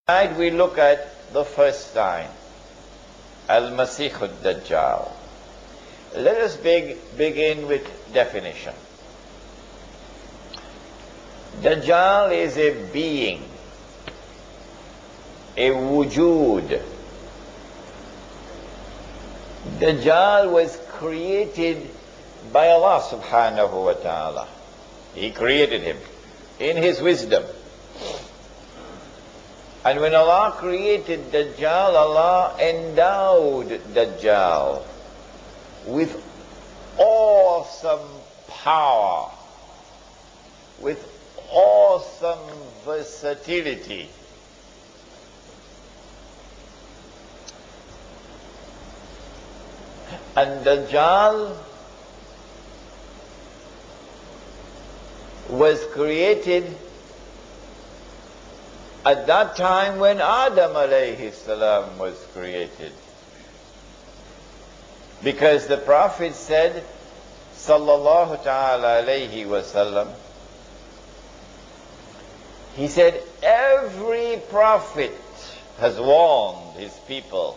Tonight we look at the first sign, Al-Masih al-Dajjal. Let us begin with definition. Dajjal is a being, a wujud. Dajjal was created by Allah subhanahu wa ta'ala. He created him in His wisdom. And when Allah created Dajjal, Allah endowed Dajjal with awesome power, with awesome versatility. And Dajjal was created at that time when Adam alayhi salam was created. Because the Prophet said, sallallahu ta'ala alayhi wasallam, he said, every prophet has warned his people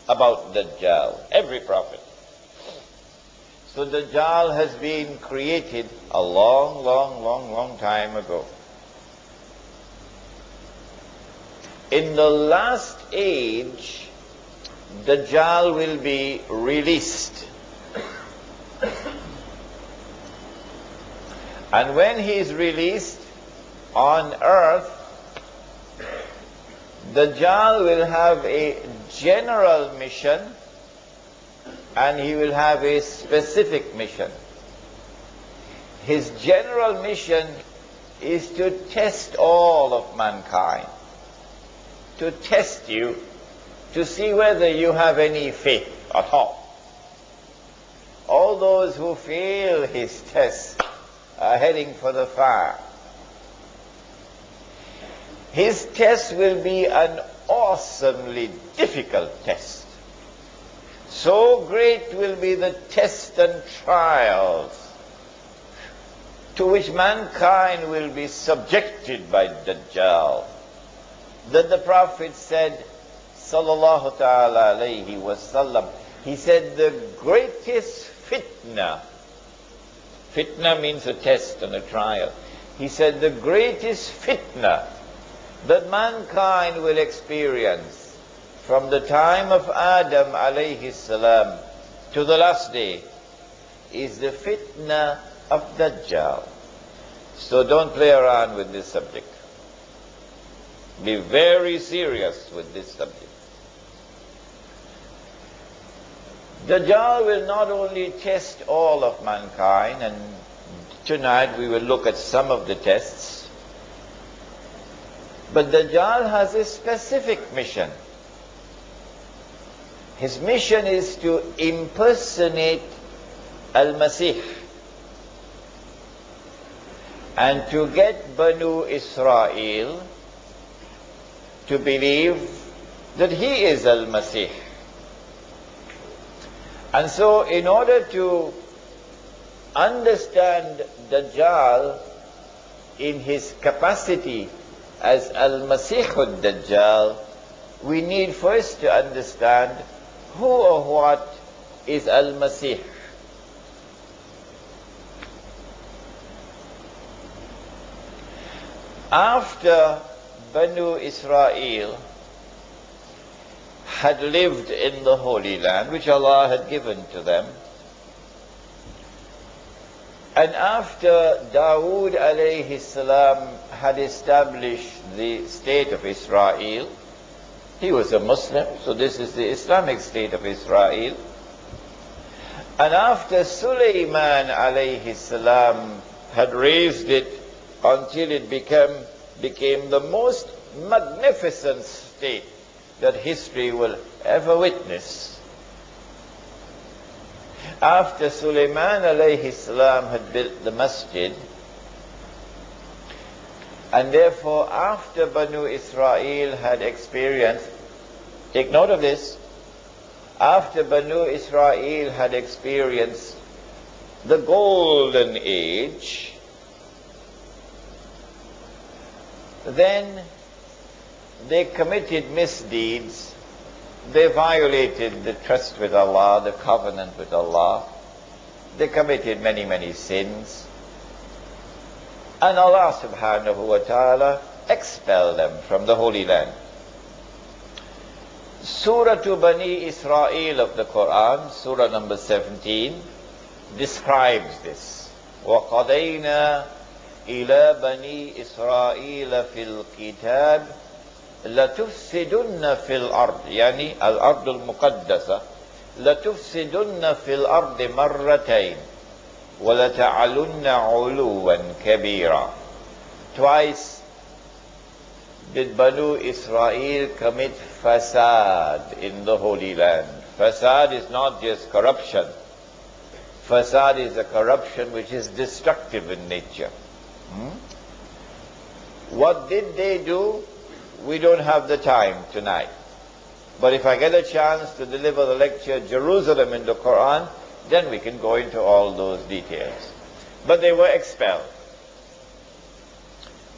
about Dajjal. Every prophet. So Dajjal has been created a long time ago. In the last age, Dajjal will be released. And when he is released on earth, Dajjal will have a general mission and he will have a specific mission. His general mission is to test all of mankind. To test you, to see whether you have any faith at all. All those who fail his test are heading for the fire. His test will be an awesomely difficult test. So great will be the tests and trials to which mankind will be subjected by Dajjal, that the Prophet said, sallallahu ta'ala alayhi wasallam, he said the greatest fitna means a test and a trial. He said the greatest fitna that mankind will experience from the time of Adam alayhi salam to the last day is the fitna of Dajjal. So don't play around with this subject. Be very serious with this subject. Dajjal will not only test all of mankind, and tonight we will look at some of the tests, but Dajjal has a specific mission. His mission is to impersonate Al-Masih and to get Banu Israel to believe that he is Al-Masih. And so in order to understand Dajjal in his capacity as Al-Masih al-Dajjal, we need first to understand who or what is Al-Masih. After Banu Israel had lived in the Holy Land, which Allah had given to them, and after Dawood alayhi salam had established the state of Israel, he was a Muslim, so this is the Islamic state of Israel. And after Sulaiman alayhi salam had raised it until it became the most magnificent state that history will ever witness. After Sulaiman alayhi salam had built the masjid, and therefore after Banu Israel had experienced, take note of this, after Banu Israel had experienced the golden age, then they committed misdeeds, they violated the trust with Allah, the covenant with Allah, they committed many, many sins, and Allah subhanahu wa ta'ala expelled them from the Holy Land. Surah to Bani Israel of the Quran, Surah number 17, describes this. وَقَضَيْنَا إِلَى بَنِي إِسْرَائِيلَ فِي الْكِتَابِ لَتُفْسِدُنَّ فِي الْأَرْضِ يعني الأرض المقدسة لَتُفْسِدُنَّ فِي الْأَرْضِ مَرَّتَيْنِ وَلَتَعْلُنَّ عُلُوًّا كَبِيرًا. Twice did Banu Israel commit fasad in the Holy Land. Fasad is not just corruption. Fasad is a corruption which is destructive in nature. What did they do? We don't have the time tonight. But if I get a chance to deliver the lecture Jerusalem in the Quran, then we can go into all those details. But they were expelled.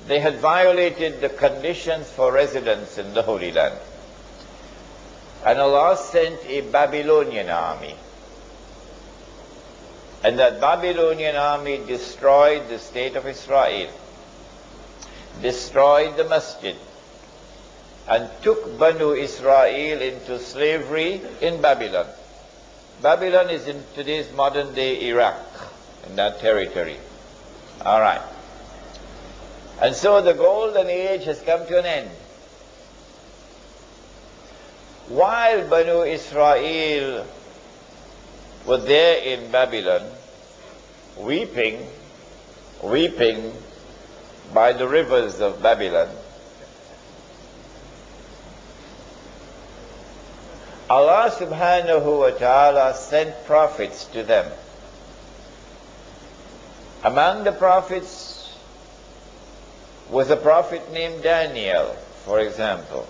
They had violated the conditions for residence in the Holy Land. And Allah sent a Babylonian army. And that Babylonian army destroyed the state of Israel, destroyed the masjid, and took Banu Israel into slavery in Babylon. Babylon is in today's modern day Iraq, in that territory. All right. And so the golden age has come to an end. While Banu Israel were there in Babylon, weeping by the rivers of Babylon, Allah subhanahu wa ta'ala sent prophets to them. Among the prophets was a prophet named Daniel, for example.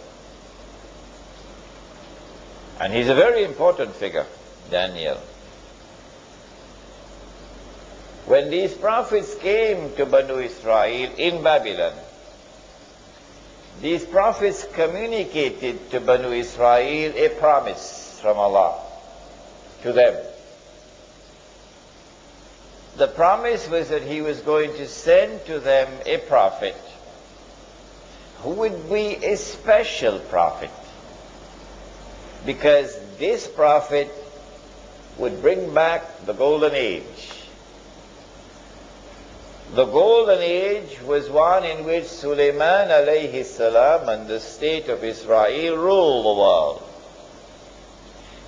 And he's a very important figure, Daniel. When these prophets came to Banu Israel in Babylon, these prophets communicated to Banu Israel a promise from Allah to them. The promise was that He was going to send to them a prophet who would be a special prophet, because this prophet would bring back the golden age. The golden age was one in which Sulaiman alayhi salam and the state of Israel ruled the world.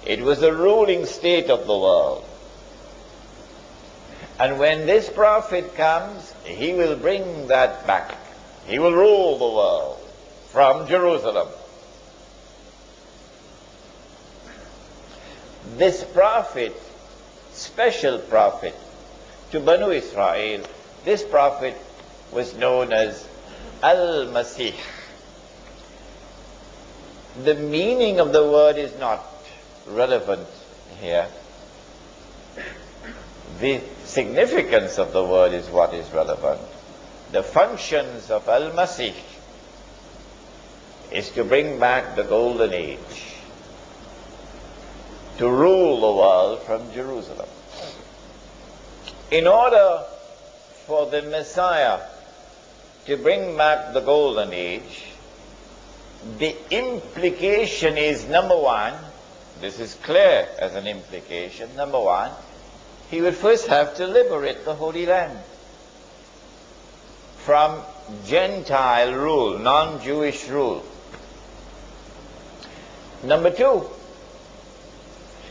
It was the ruling state of the world. And when this prophet comes, he will bring that back. He will rule the world from Jerusalem. This prophet, special prophet to Banu Israel, this prophet was known as Al-Masih. The meaning of the word is not relevant here. The significance of the word is what is relevant. The functions of Al-Masih is to bring back the golden age, to rule the world from Jerusalem. In order for the Messiah to bring back the golden age, the implication is, number one, this is clear as an implication, number one, he would first have to liberate the Holy Land from Gentile rule, non-Jewish rule. Number two,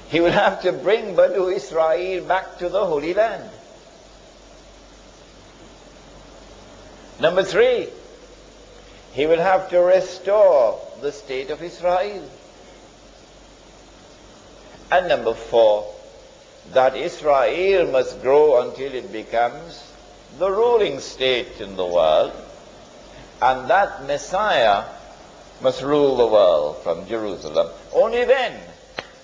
he would have to bring Banu Israel back to the Holy Land. Number three, he will have to restore the state of Israel. And number four, that Israel must grow until it becomes the ruling state in the world, and that Messiah must rule the world from Jerusalem. Only then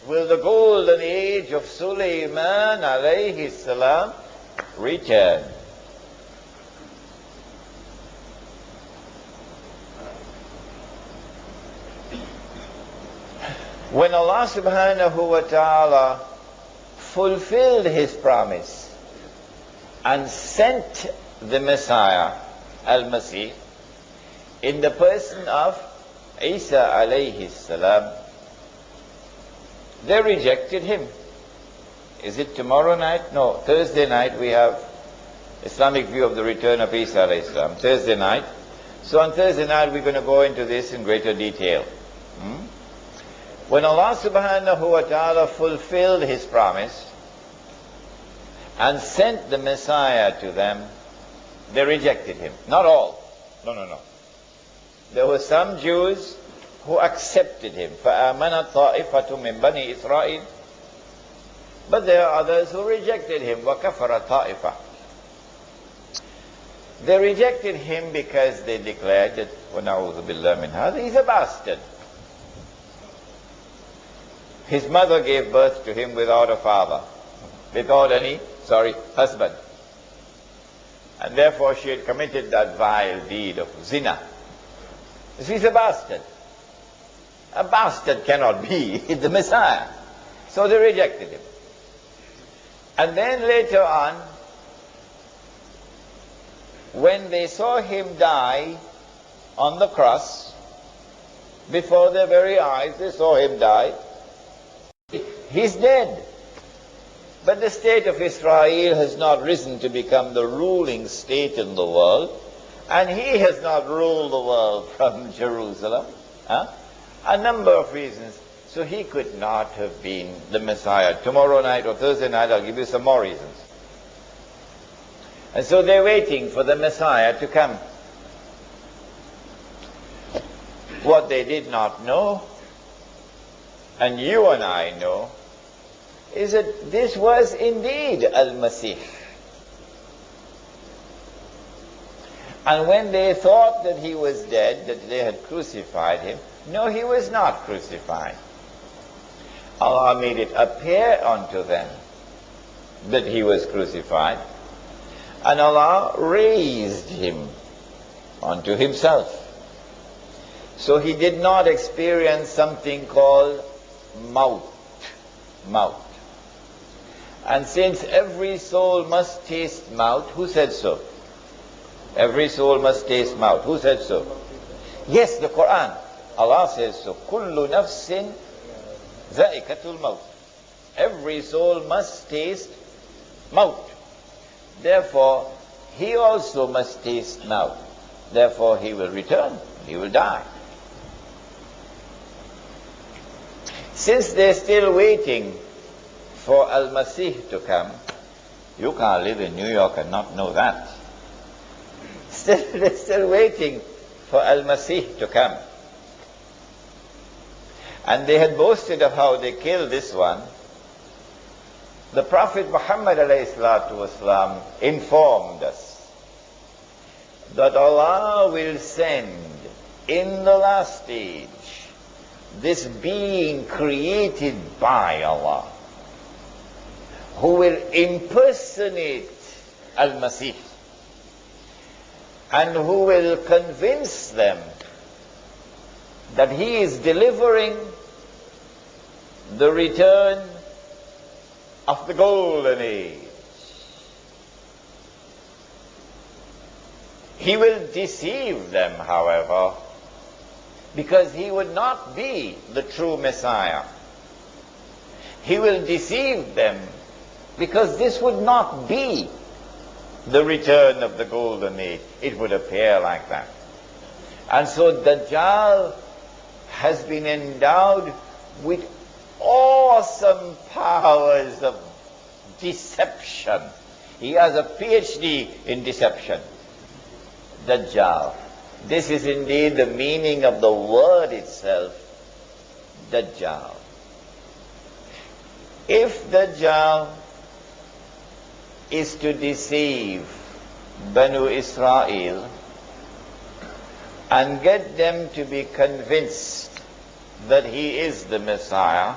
will the golden age of Sulaiman alayhi salam return. When Allah subhanahu wa ta'ala fulfilled His promise and sent the Messiah, Al-Masih, in the person of Isa alayhi salam, they rejected him. Is it tomorrow night? No, Thursday night we have Islamic view of the return of Isa alayhi salam. Thursday night. So on Thursday night we're going to go into this in greater detail. When Allah subhanahu wa ta'ala fulfilled His promise and sent the Messiah to them, they rejected Him. Not all. No. There were some Jews who accepted Him. فَآمَنَتْ طَائِفَةٌ مِّن بَنِي إِسْرَائِيلَ. But there are others who rejected Him. وَكَفَرَ طَائِفَةٌ. They rejected Him because they declared that وَنَعُوذُ بِاللَّهِ مِنْ هَذَا, He's a bastard. His mother gave birth to Him without a father, without any, husband. And therefore she had committed that vile deed of zina. He's a bastard. A bastard cannot be the Messiah. So they rejected Him. And then later on, when they saw Him die on the cross, before their very eyes, they saw Him die. He's dead. But the state of Israel has not risen to become the ruling state in the world, and He has not ruled the world from Jerusalem. A number of reasons. So He could not have been the Messiah. Tomorrow night or Thursday night I'll give you some more reasons. And so they're waiting for the Messiah to come. What they did not know, and you and I know, is that this was indeed Al-Masih. And when they thought that He was dead, that they had crucified Him, no, He was not crucified. Allah made it appear unto them that He was crucified, and Allah raised Him unto Himself. So He did not experience something called maut. And since every soul must taste maut, who said so? Every soul must taste maut. Who said so? Yes, the Quran. Allah says so. Kullu nafsin za'iqatul maut. Every soul must taste maut. Therefore, he also must taste maut. Therefore, he will return. He will die. Since they're still waiting for Al-Masih to come, you can't live in New York and not know that. They're still waiting for Al-Masih to come. And they had boasted of how they killed this one. The Prophet Muhammad ﷺ informed us that Allah will send in the last stage this being created by Allah, who will impersonate Al-Masih and who will convince them that he is delivering the return of the golden age. He will deceive them, however, because he would not be the true Messiah. He will deceive them because this would not be the return of the golden age. It would appear like that. And so Dajjal has been endowed with awesome powers of deception. He has a PhD in deception. Dajjal. This is indeed the meaning of the word itself, Dajjal. If Dajjal is to deceive Banu Israel and get them to be convinced that he is the Messiah,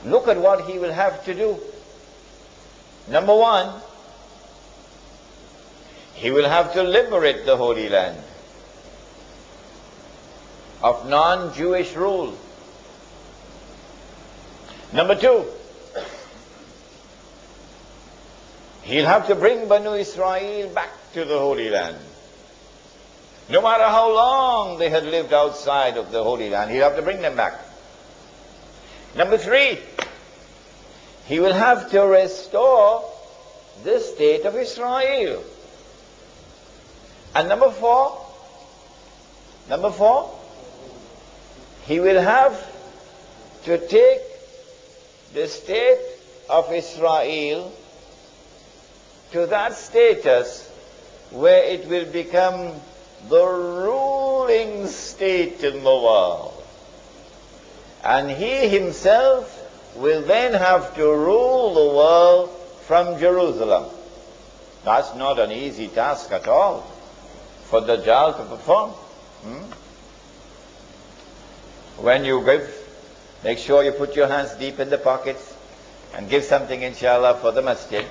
look at what he will have to do. Number one, he will have to liberate the Holy Land of non-Jewish rule. Number two, he'll have to bring Banu Israel back to the Holy Land. No matter how long they had lived outside of the Holy Land, he'll have to bring them back. Number three, he will have to restore the state of Israel. And number four, he will have to take the state of Israel to that status where it will become the ruling state in the world. And he himself will then have to rule the world from Jerusalem. That's not an easy task at all for the Dajjal to perform. When you give, make sure you put your hands deep in the pockets and give something, inshallah, for the masjid.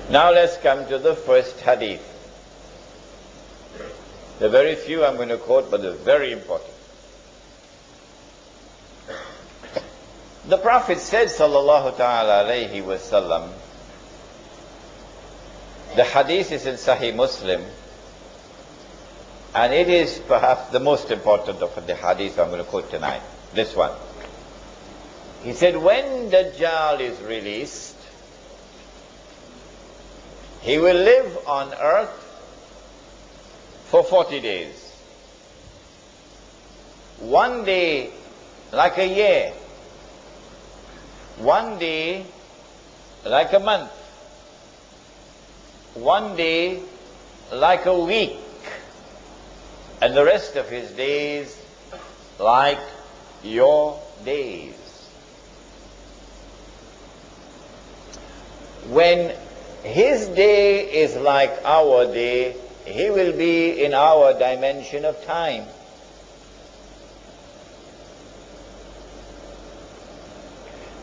Now let's come to the first hadith. The very few I'm going to quote, but they're very important. The Prophet said, sallallahu ta'ala alayhi wa sallam, the hadith is in Sahih Muslim, and it is perhaps the most important of the hadith I'm going to quote tonight, this one. He said, when Dajjal is released, he will live on earth for 40 days. One day like a year. One day like a month. One day like a week. And the rest of his days like your days. When his day is like our day, he will be in our dimension of time.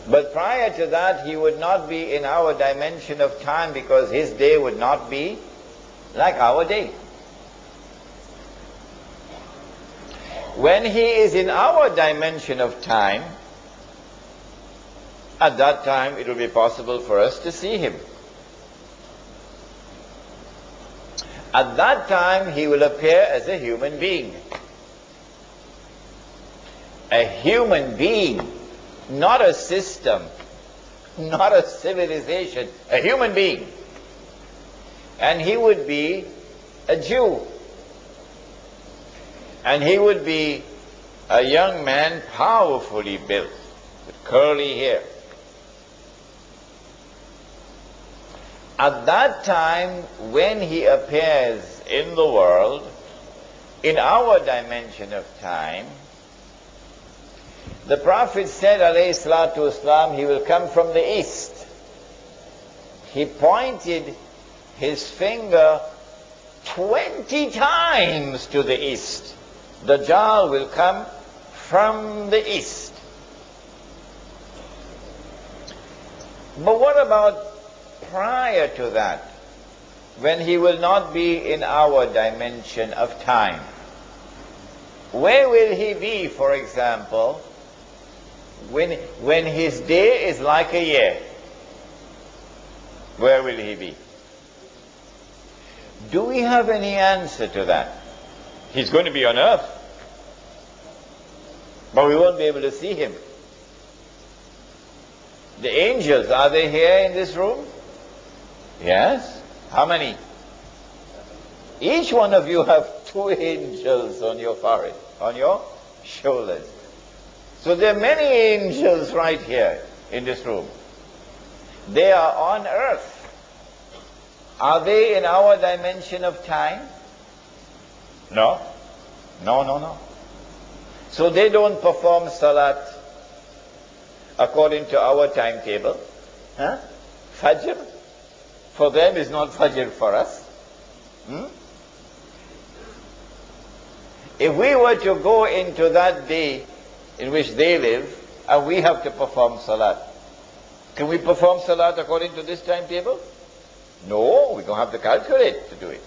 But prior to that, he would not be in our dimension of time because his day would not be like our day. When he is in our dimension of time, at that time it will be possible for us to see him. At that time, he will appear as a human being. A human being, not a system, not a civilization, a human being. And he would be a Jew. And he would be a young man powerfully built, with curly hair. At that time, when he appears in the world, in our dimension of time, the Prophet said, alayhi salatu wasalam, he will come from the east. He pointed his finger 20 times to the east. The Dajjal will come from the east. But what about prior to that, when he will not be in our dimension of time? Where will he be, for example, when his day is like a year? Where will he be? Do we have any answer to that? He's going to be on earth, but we won't be able to see him. The angels, are they here in this room? Yes. How many? Each one of you have 2 angels on your forehead, on your shoulders. So there are many angels right here in this room. They are on earth. Are they in our dimension of time? No. No. So they don't perform salat. according to our timetable. Huh? Fajr for them is not Fajr for us. If we were to go into that day in which they live, and we have to perform salat, can we perform salat according to this timetable? No, we don't have to calculate to do it.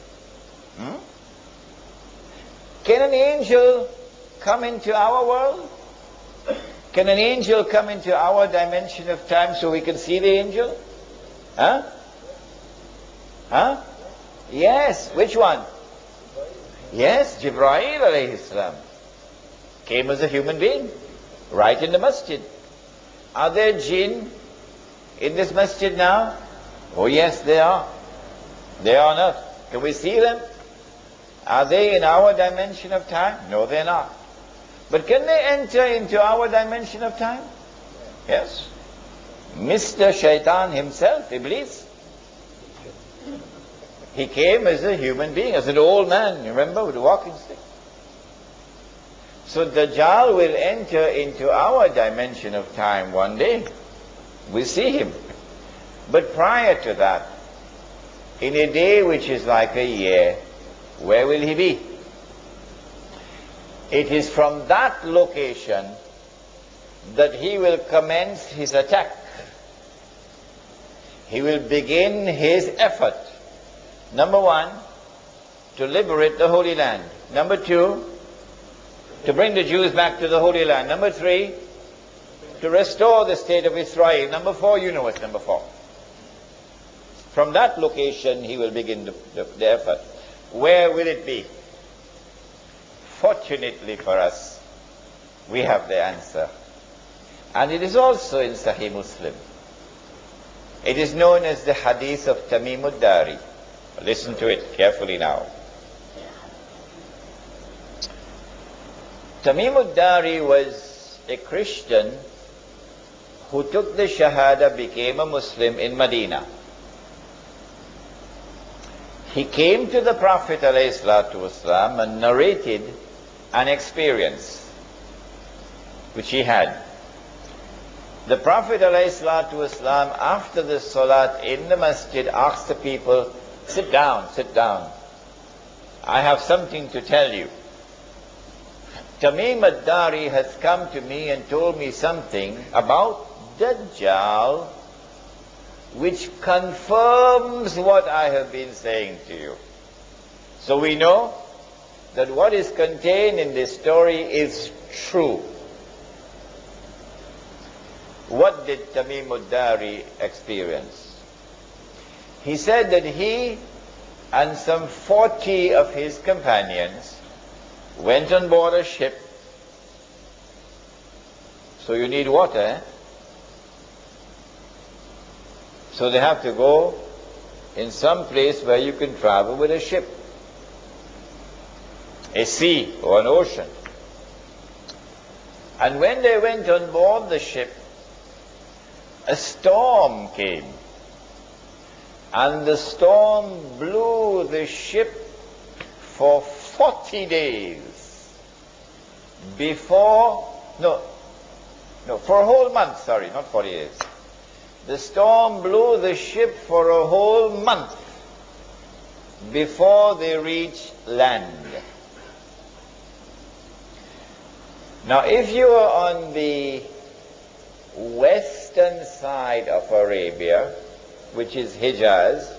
Can an angel come into our world? Can an angel come into our dimension of time so we can see the angel? Huh? Huh? Yes. Which one? Yes, Jibreel alayhi salam came as a human being, right in the masjid. Are there jinn in this masjid now? Oh yes, they are. They are not. Can we see them? Are they in our dimension of time? No, they're not. But can they enter into our dimension of time? Yes. Mr. Shaitan himself, Iblis, he came as a human being, as an old man, you remember, with a walking stick. So Dajjal will enter into our dimension of time one day. We see him. But prior to that, in a day which is like a year, where will he be? It is from that location that he will commence his attack. He will begin his effort. Number one, to liberate the Holy Land. Number two, to bring the Jews back to the Holy Land. Number three, to restore the state of Israel. Number four, you know what's number four. From that location, he will begin the effort. Where will it be? Fortunately for us, we have the answer. And it is also in Sahih Muslim. It is known as the hadith of Tamim ad-Dari. Listen to it carefully now. Tamim ad-Dari was a Christian who took the Shahada, became a Muslim in Medina. He came to the Prophet ﷺ and narrated an experience which he had. The Prophet ﷺ, after the Salat in the masjid, asked the people, sit down, sit down. I have something to tell you. Tamim ad-Dari has come to me and told me something about Dajjal, which confirms what I have been saying to you. So we know that what is contained in this story is true. What did Tamim ad-Dari experience? He said that he and some 40 of his companions went on board a ship. So you need water, eh? So they have to go in some place where you can travel with a ship, a sea or an ocean. And when they went on board the ship, a storm came. And the storm blew the ship for 40 days before, for a whole month, sorry, not 40 days. The storm blew the ship for a whole month before they reached land. Now, if you are on the western side of Arabia, which is Hijaz,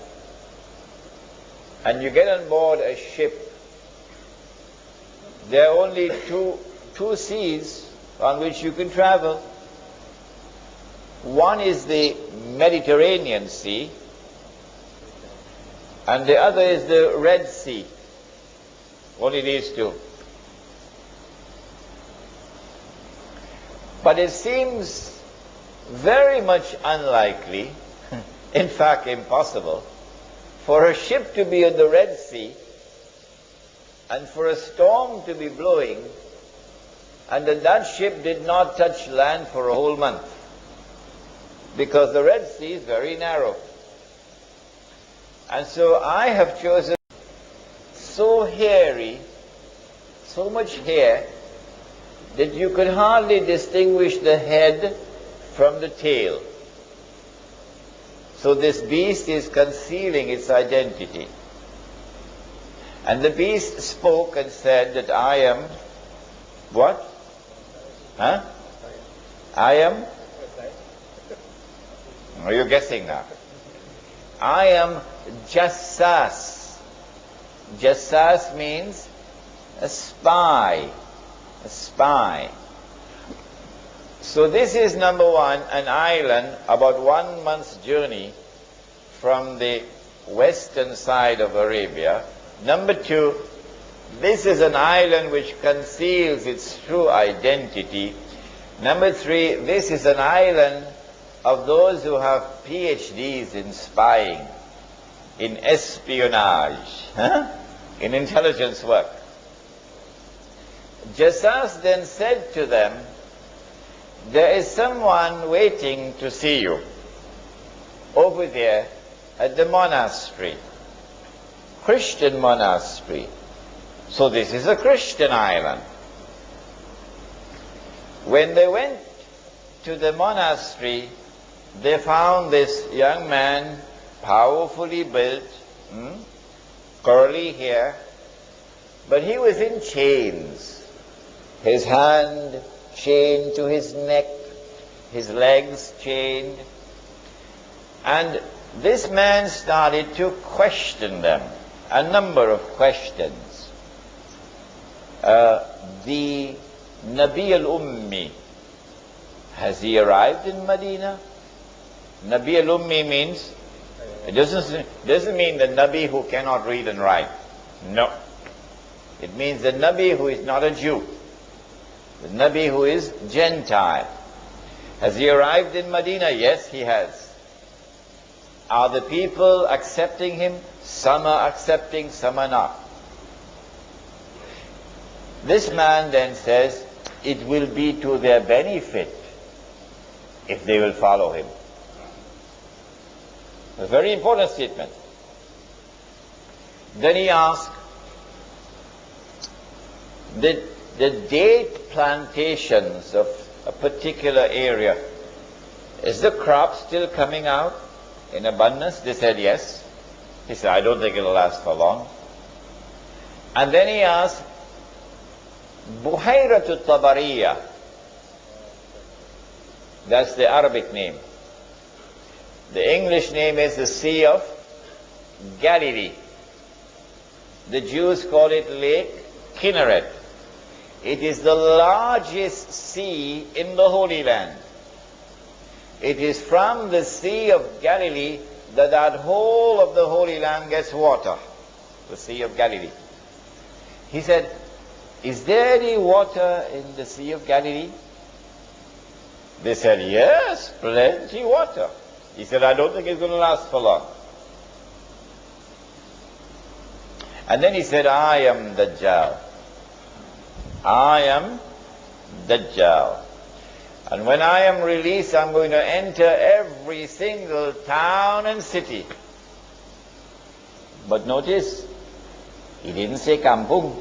and you get on board a ship, there are only two seas on which you can travel. One is the Mediterranean Sea, and the other is the Red Sea. Only these two. But it seems very much unlikely, in fact impossible, for a ship to be on the Red Sea and for a storm to be blowing and that ship did not touch land for a whole month, because the Red Sea is very narrow. And so I have chosen so hairy, so much hair, that you could hardly distinguish the head from the tail. So this beast is concealing its identity. And the beast spoke and said that I am what? Huh? I am? Are you guessing now? I am Jassas. Jassas means a spy. A spy. So this is number one, an island about 1 month's journey from the western side of Arabia. Number two, this is an island which conceals its true identity. Number three, this is an island of those who have PhDs in spying, in espionage, in intelligence work. Jassas then said to them, there is someone waiting to see you over there at the monastery, Christian monastery. So this is a Christian island. When they went to the monastery, they found this young man, powerfully built, curly hair, but he was in chains. His hand chained to his neck, his legs chained. And this man started to question them, a number of questions. The Nabi al-Ummi, has he arrived in Medina? Nabi al-Ummi means, it doesn't mean the Nabi who cannot read and write. No. It means the Nabi who is not a Jew. The Nabi who is Gentile. Has he arrived in Medina? Yes, he has. Are the people accepting him? Some are accepting, some are not. This man then says, it will be to their benefit if they will follow him. A very important statement. Then he asked, the date plantations of a particular area, is the crop still coming out in abundance? They said yes. He said, I don't think it'll last for long. And then he asked, Buhayratu Tabariya, that's the Arabic name. The English name is the Sea of Galilee. The Jews call it Lake Kinneret. It is the largest sea in the Holy Land. It is from the Sea of Galilee that whole of the Holy Land gets water. The Sea of Galilee. He said, is there any water in the Sea of Galilee? They said, yes, plenty water. He said, I don't think it's going to last for long. And then he said, I am Dajjal. I am Dajjal. And when I am released, I'm going to enter every single town and city. But notice, he didn't say kampung.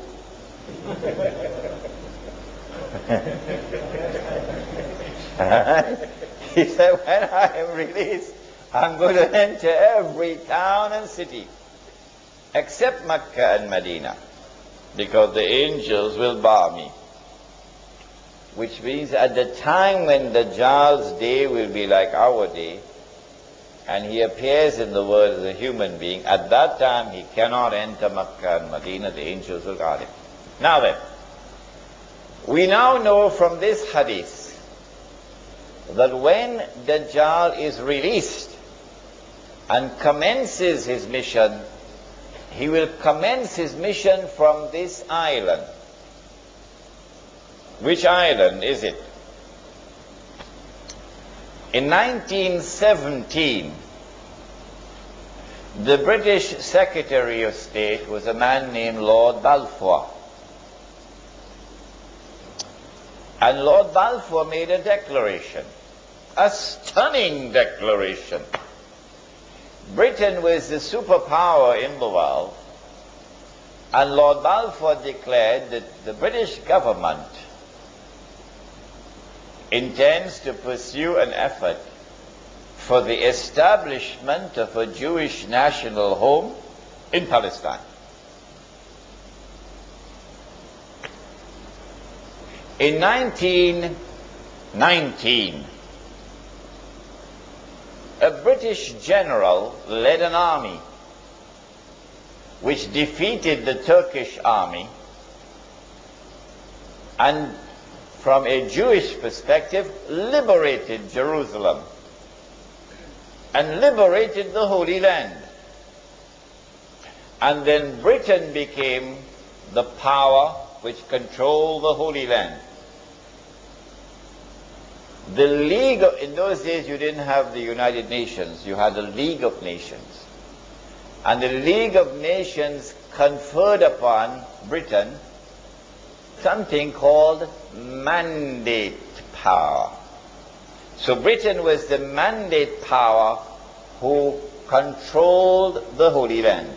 He said, when I am released, I'm going to enter every town and city, except Mecca and Medina, because the angels will bar me. Which means at the time when Dajjal's day will be like our day, and he appears in the world as a human being, at that time he cannot enter Mecca and Medina, the angels will guard him. Now then, we now know from this hadith that when Dajjal is released and commences his mission, he will commence his mission from this island. Which island is it? In 1917, the British Secretary of State was a man named Lord Balfour. And Lord Balfour made a declaration, a stunning declaration. Britain was the superpower in the world, and Lord Balfour declared that the British government intends to pursue an effort for the establishment of a Jewish national home in Palestine. In 1919, a British general led an army which defeated the Turkish army, and from a Jewish perspective liberated Jerusalem and liberated the Holy Land. And then Britain became the power which controlled the Holy Land. The League of, in those days you didn't have the United Nations, you had the League of Nations. And the League of Nations conferred upon Britain something called mandate power. So Britain was the mandate power who controlled the Holy Land.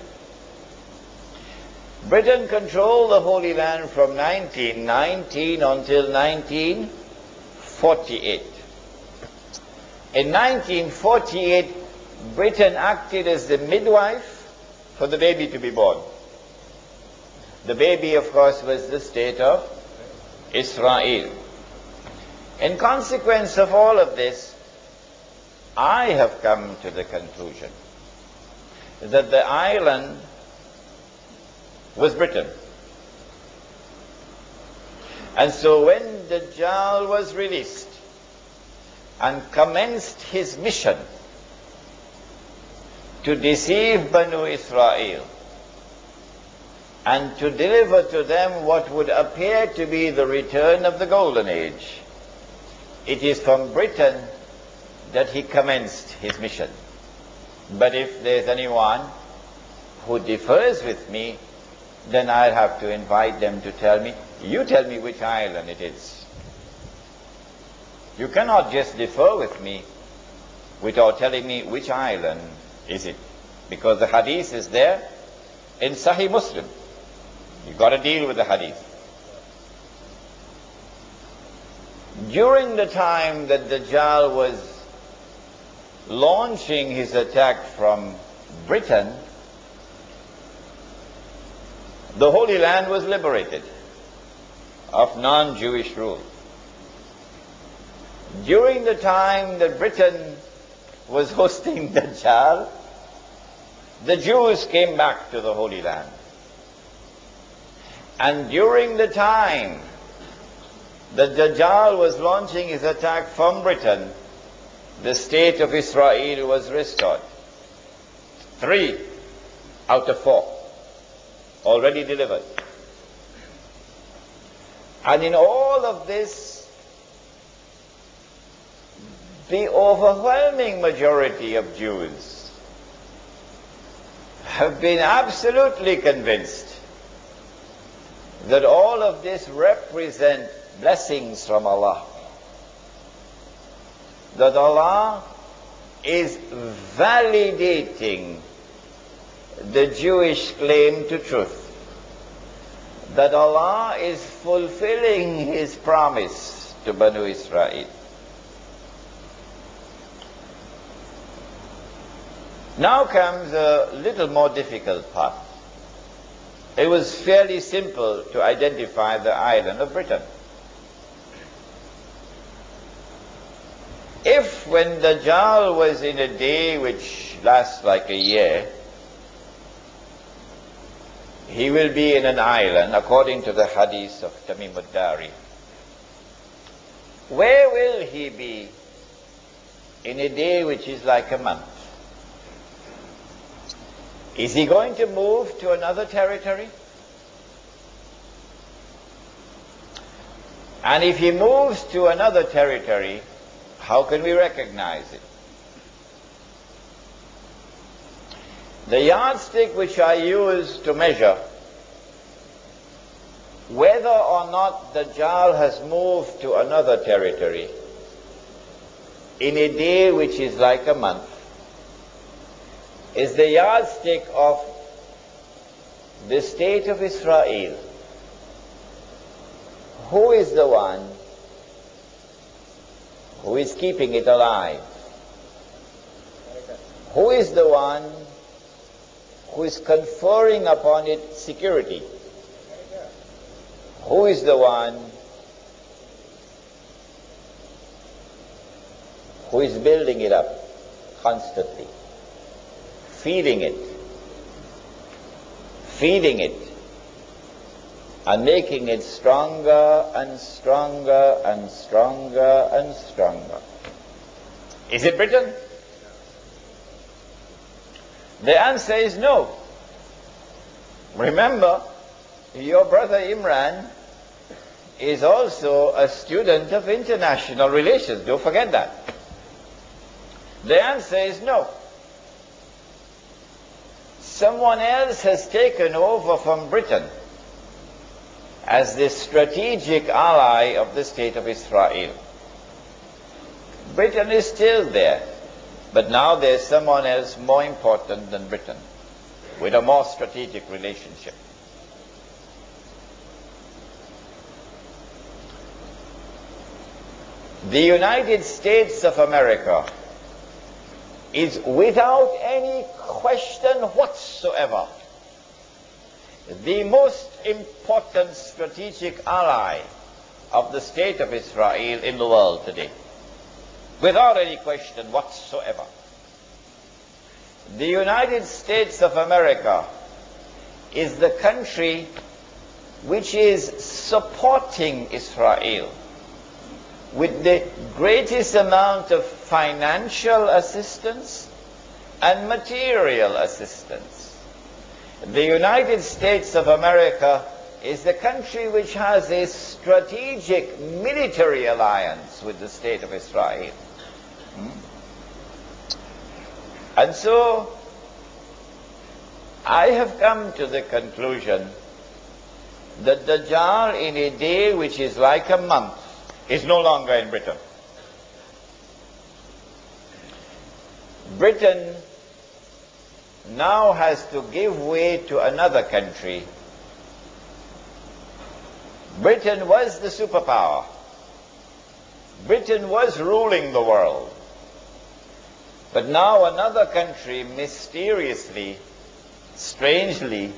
Britain controlled the Holy Land from 1919 until 1948. In 1948, Britain acted as the midwife for the baby to be born. The baby, of course, was the state of Israel. In consequence of all of this, I have come to the conclusion that the island was Britain. And so when the Dajjal was released and commenced his mission to deceive Banu Israel and to deliver to them what would appear to be the return of the Golden Age, it is from Britain that he commenced his mission. But if there's anyone who differs with me, then I'll have to invite them to tell me, you tell me which island it is. You cannot just differ with me without telling me which island is it. Because the hadith is there in Sahih Muslim. You've got to deal with the hadith. During the time that Dajjal was launching his attack from Britain, the Holy Land was liberated of non-Jewish rule. During the time that Britain was hosting Dajjal, the Jews came back to the Holy Land. And during the time that Dajjal was launching his attack from Britain, the state of Israel was restored. 3 out of 4 already delivered. And in all of this, the overwhelming majority of Jews have been absolutely convinced that all of this represents blessings from Allah. That Allah is validating the Jewish claim to truth. That Allah is fulfilling His promise to Banu Israel. Now comes a little more difficult part. It was fairly simple to identify the island of Britain. If when Dajjal was in a day which lasts like a year, he will be in an island, according to the hadith of Tamim ad-Dari, where will he be in a day which is like a month? Is he going to move to another territory? And if he moves to another territory, how can we recognize it? The yardstick which I use to measure whether or not Dajjal has moved to another territory in a day which is like a month is the yardstick of the state of Israel. Who is the one who is keeping it alive? Who is the one who is conferring upon it security? Who is the one who is building it up constantly, feeding it, and making it stronger and stronger and stronger and stronger? Is it Britain? The answer is no. Remember, your brother Imran is also a student of international relations. Don't forget that. The answer is no. Someone else has taken over from Britain as the strategic ally of the state of Israel. Britain is still there, but now there's someone else more important than Britain, with a more strategic relationship. The United States of America is without any question whatsoever the most important strategic ally of the state of Israel in the world today. Without any question whatsoever. The United States of America is the country which is supporting Israel with the greatest amount of financial assistance and material assistance. The United States of America is the country which has a strategic military alliance with the state of Israel. And so, I have come to the conclusion that the Dajjal, in a day which is like a month, is no longer in Britain. Britain now has to give way to another country. Britain was the superpower. Britain was ruling the world. But now another country mysteriously, strangely,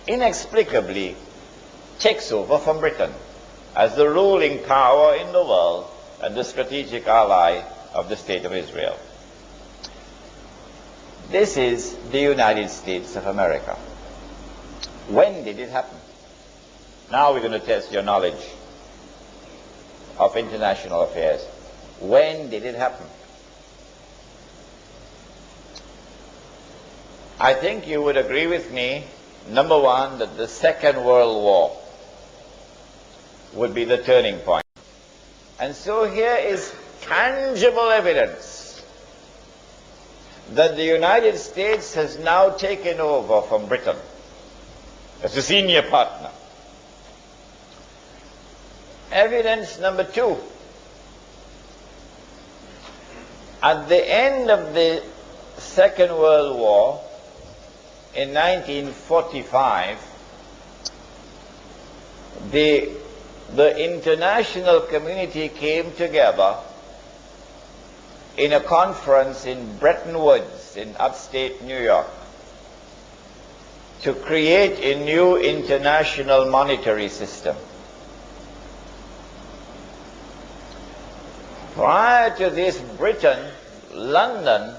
inexplicably takes over from Britain as the ruling power in the world and the strategic ally of the state of Israel. This is the United States of America. When did it happen? Now we're going to test your knowledge of international affairs. When did it happen? I think you would agree with me, number one, that the Second World War would be the turning point. And so here is tangible evidence that the United States has now taken over from Britain as a senior partner. Evidence number two. At the end of the Second World War, in 1945, the international community came together in a conference in Bretton Woods in upstate New York to create a new international monetary system. Prior to this, Britain, London,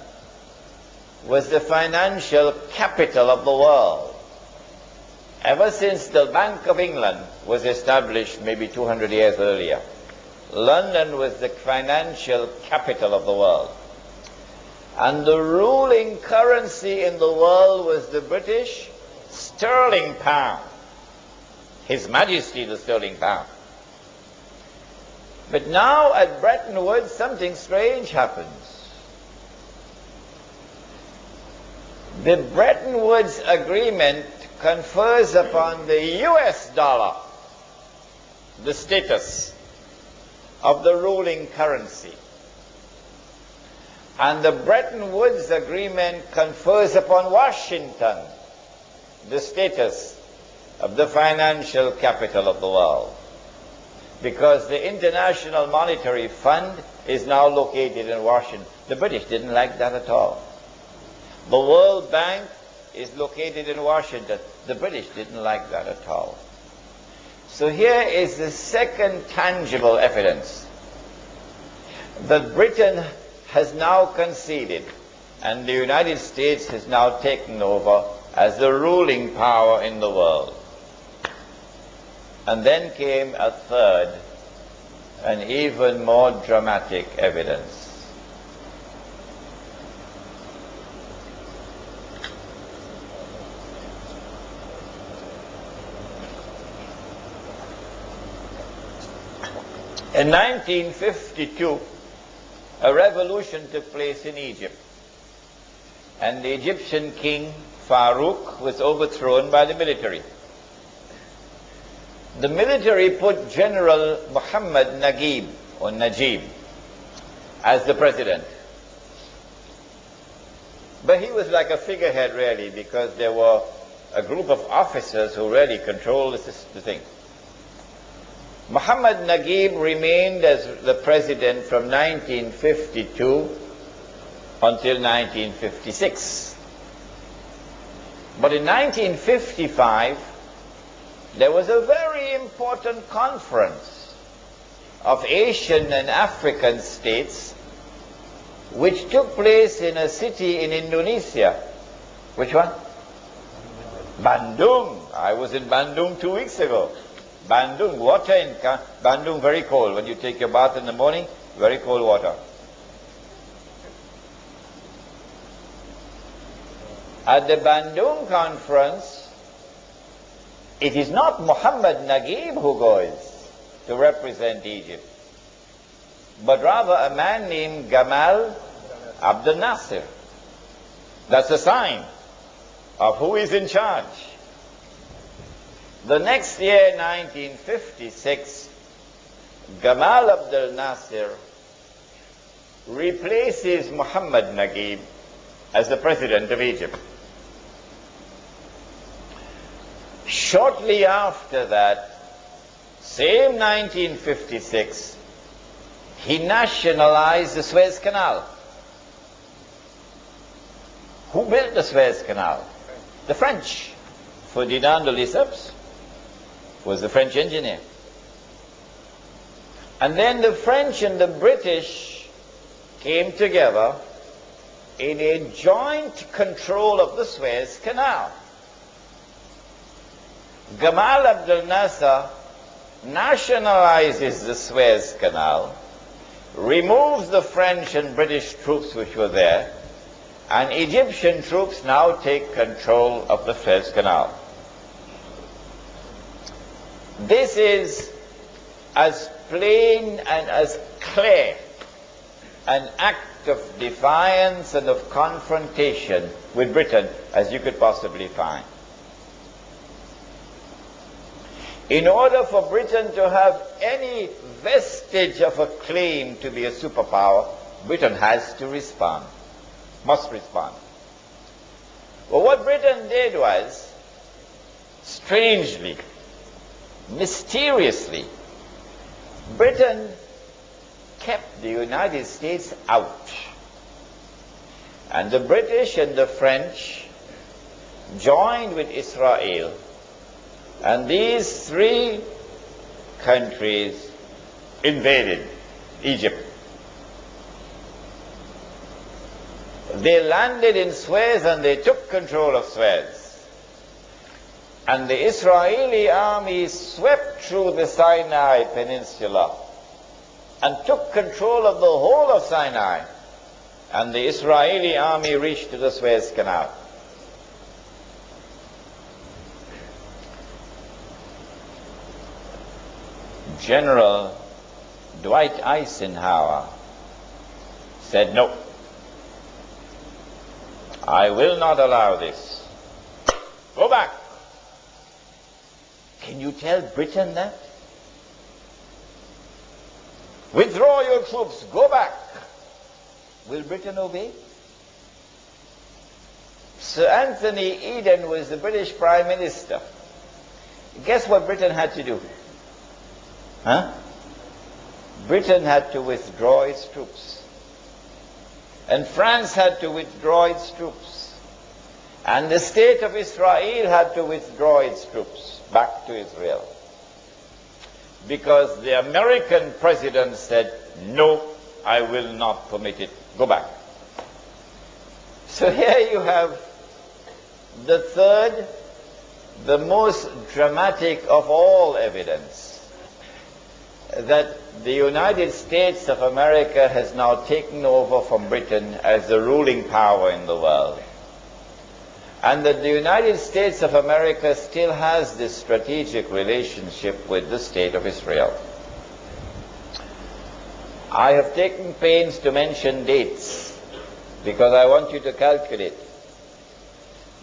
was the financial capital of the world. Ever since the Bank of England was established maybe 200 years earlier, London was the financial capital of the world. And the ruling currency in the world was the British sterling pound. His Majesty the sterling pound. But now at Bretton Woods something strange happens. The Bretton Woods Agreement confers upon the US dollar the status of the ruling currency. And the Bretton Woods Agreement confers upon Washington the status of the financial capital of the world. because the International Monetary Fund is now located in Washington. The British didn't like that at all. The World Bank is located in Washington. The British didn't like that at all. So here is the second tangible evidence that Britain has now conceded and the United States has now taken over as the ruling power in the world. And then came a third and even more dramatic evidence. In 1952, a revolution took place in Egypt, and the Egyptian king Farouk was overthrown by the military. The military put General Muhammad Najib as the president. But he was like a figurehead really, because there were a group of officers who really controlled the thing. Muhammad Najib remained as the president from 1952 until 1956. But in 1955, there was a very important conference of Asian and African states which took place in a city in Indonesia. Which one? Bandung. I was in Bandung 2 weeks ago. Bandung, water in Bandung very cold. When you take your bath in the morning, very cold water. At the Bandung conference, it is not Muhammad Najib who goes to represent Egypt, but rather a man named Gamal Abdel Nasser. That's a sign of who is in charge. The next year, 1956, Gamal Abdel Nasser replaces Muhammad Najib as the president of Egypt. Shortly after that, same 1956, he nationalized the Suez Canal. Who built the Suez Canal? The French. Ferdinand de Lesseps was the French engineer. And then the French and the British came together in a joint control of the Suez Canal. Gamal Abdel Nasser nationalizes the Suez Canal, removes the French and British troops which were there, and Egyptian troops now take control of the Suez Canal. This is as plain and as clear an act of defiance and of confrontation with Britain as you could possibly find. In order for Britain to have any vestige of a claim to be a superpower, Britain has to respond, must respond. Well, what Britain did was, strangely, mysteriously, Britain kept the United States out. And the British and the French joined with Israel. And these three countries invaded Egypt. They landed in Suez and they took control of Suez. And the Israeli army swept through the Sinai Peninsula and took control of the whole of Sinai. And the Israeli army reached to the Suez Canal. General Dwight Eisenhower said, "No, I will not allow this. Go back." Can you tell Britain that? Withdraw your troops, go back. Will Britain obey? Sir Anthony Eden was the British Prime Minister. Guess what Britain had to do? Huh? Britain had to withdraw its troops. And France had to withdraw its troops. And the state of Israel had to withdraw its troops back to Israel. Because the American president said, no, I will not permit it. Go back. So here you have the third, the most dramatic of all evidence that the United States of America has now taken over from Britain as the ruling power in the world. And that the United States of America still has this strategic relationship with the State of Israel. I have taken pains to mention dates because I want you to calculate.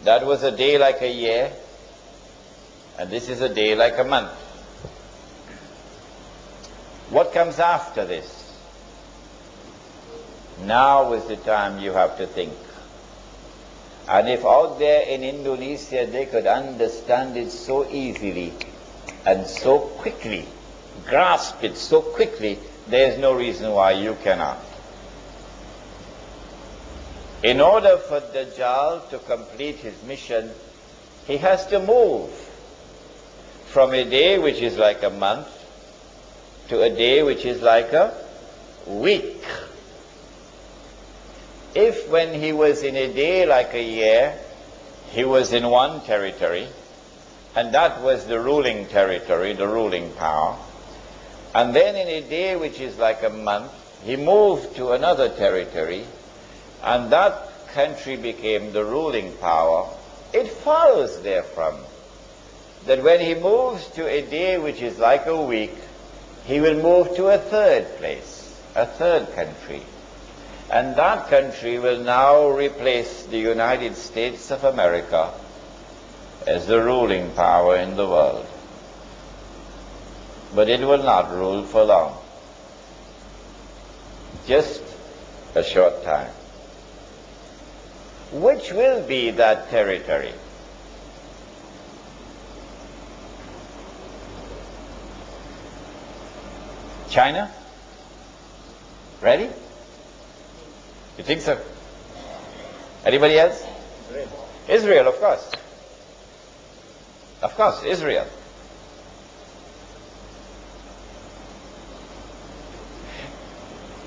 That was a day like a year, and this is a day like a month. What comes after this? Now is the time you have to think. And if out there in Indonesia they could understand it so easily and so quickly, grasp it so quickly, there is no reason why you cannot. In order for Dajjal to complete his mission, he has to move from a day which is like a month to a day which is like a week. If when he was in a day like a year, he was in one territory, and that was the ruling territory, the ruling power, and then in a day which is like a month, he moved to another territory, and that country became the ruling power, it follows therefrom that when he moves to a day which is like a week, he will move to a third place, a third country. And that country will now replace the United States of America as the ruling power in the world. But it will not rule for long. Just a short time. Which will be that territory? China? Ready? You think so? Anybody else? Israel, of course. Of course, Israel.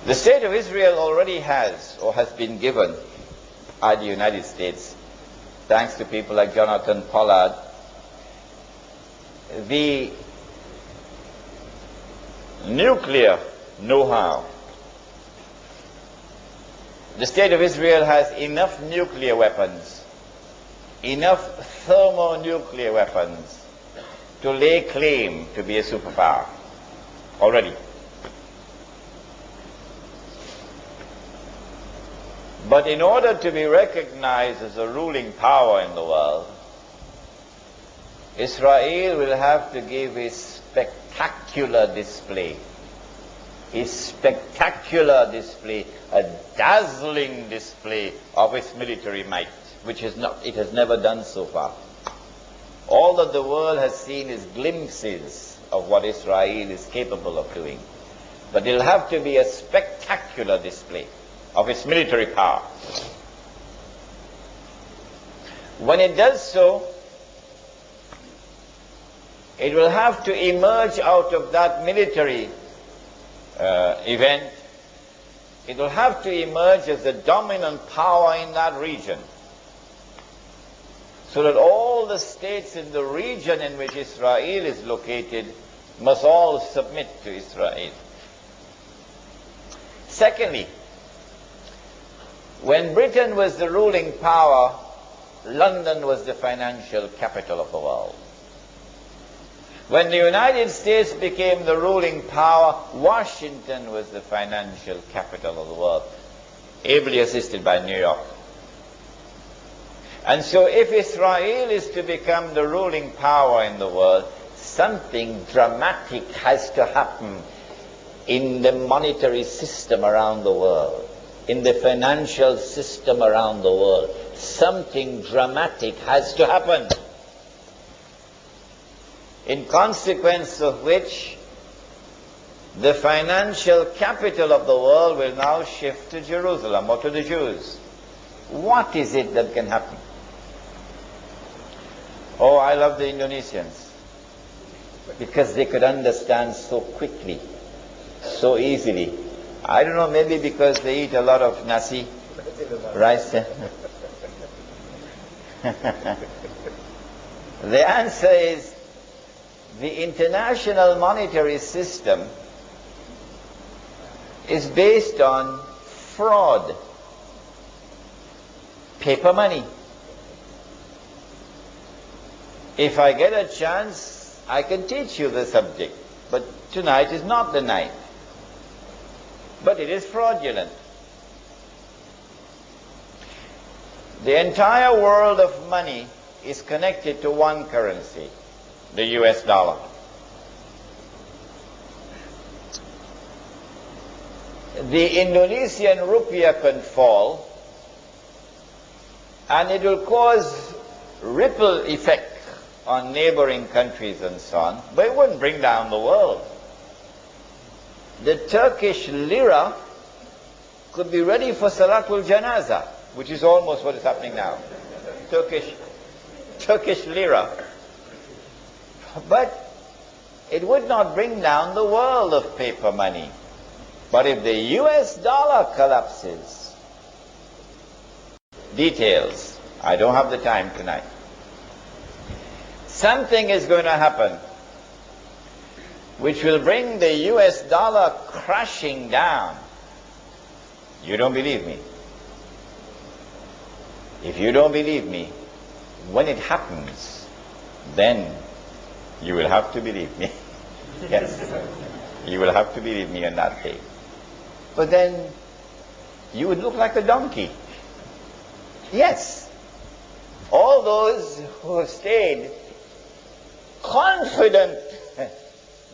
The state of Israel already has, or has been given by the United States, thanks to people like Jonathan Pollard, the nuclear know-how. The State of Israel has enough nuclear weapons, enough thermonuclear weapons to lay claim to be a superpower already. But in order to be recognized as a ruling power in the world, Israel will have to give a spectacular display. A spectacular display, a dazzling display of its military might, which it has never done so far. All that the world has seen is glimpses of what Israel is capable of doing. But it'll have to be a spectacular display of its military power. When it does so, it will have to emerge out of that military event. It will have to emerge as the dominant power in that region, so that all the states in the region in which Israel is located must all submit to Israel. Secondly, when Britain was the ruling power, London was the financial capital of the world. When the United States became the ruling power, Washington was the financial capital of the world, ably assisted by New York. And so if Israel is to become the ruling power in the world, something dramatic has to happen in the monetary system around the world, in the financial system around the world. Something dramatic has to happen, in consequence of which the financial capital of the world will now shift to Jerusalem or to the Jews. What is it that can happen? Oh, I love the Indonesians, because they could understand so quickly, so easily. I don't know, maybe because they eat a lot of nasi, rice. The answer is, the international monetary system is based on fraud, paper money. If I get a chance, I can teach you the subject, but tonight is not the night. But it is fraudulent. The entire world of money is connected to one currency, the US dollar. The Indonesian rupiah can fall, and it will cause ripple effect on neighboring countries and so on, but it wouldn't bring down the world. The Turkish lira could be ready for Salatul Janaza, which is almost what is happening now. Turkish lira. But it would not bring down the world of paper money. But if the US dollar collapses, details, I don't have the time tonight. Something is going to happen which will bring the US dollar crashing down. You don't believe me? If you don't believe me, when it happens, then you will have to believe me. Yes, you will have to believe me on that day. But then you would look like a donkey. Yes, all those who have stayed confident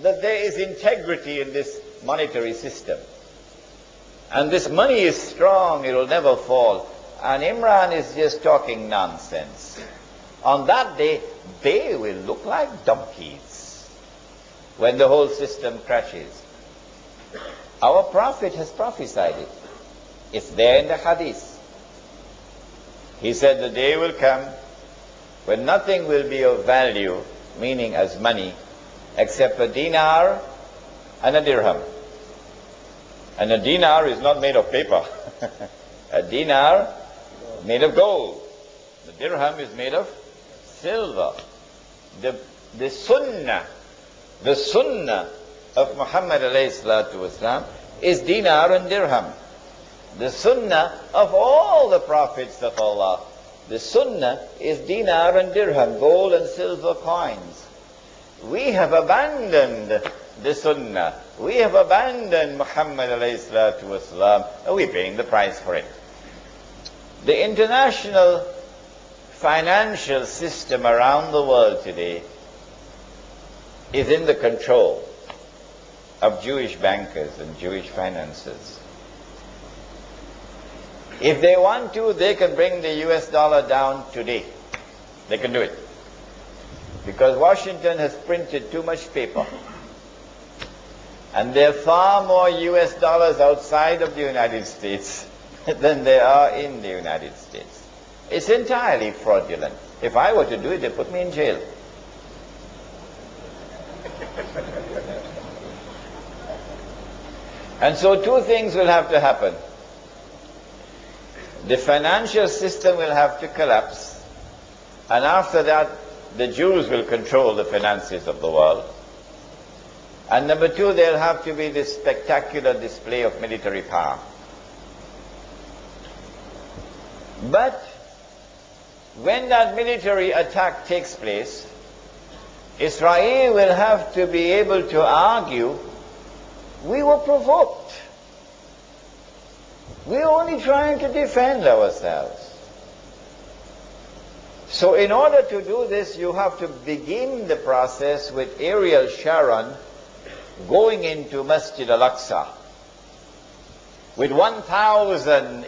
that there is integrity in this monetary system, and this money is strong, it will never fall, and Imran is just talking nonsense. On that day, they will look like donkeys when the whole system crashes. Our Prophet has prophesied it. It's there in the hadith. He said the day will come when nothing will be of value, meaning as money, except a dinar and a dirham. And a dinar is not made of paper. A dinar made of gold. The dirham is made of silver. The sunnah of Muhammad alayhi salatu wasalam is dinar and dirham. The sunnah of all the prophets of Allah, the sunnah is dinar and dirham, gold and silver coins. We have abandoned the sunnah. We have abandoned Muhammad alayhi salatu wasalam, and we're paying the price for it. The international financial system around the world today is in the control of Jewish bankers and Jewish financiers. If they want to, they can bring the US dollar down today. They can do it. Because Washington has printed too much paper. And there are far more US dollars outside of the United States than there are in the United States. It's entirely fraudulent. If I were to do it, they'd put me in jail. And so two things will have to happen. The financial system will have to collapse, and after that, the Jews will control the finances of the world. And number two, there'll have to be this spectacular display of military power. But when that military attack takes place, Israel will have to be able to argue, we were provoked. We're only trying to defend ourselves. So in order to do this, you have to begin the process with Ariel Sharon going into Masjid al-Aqsa with 1,000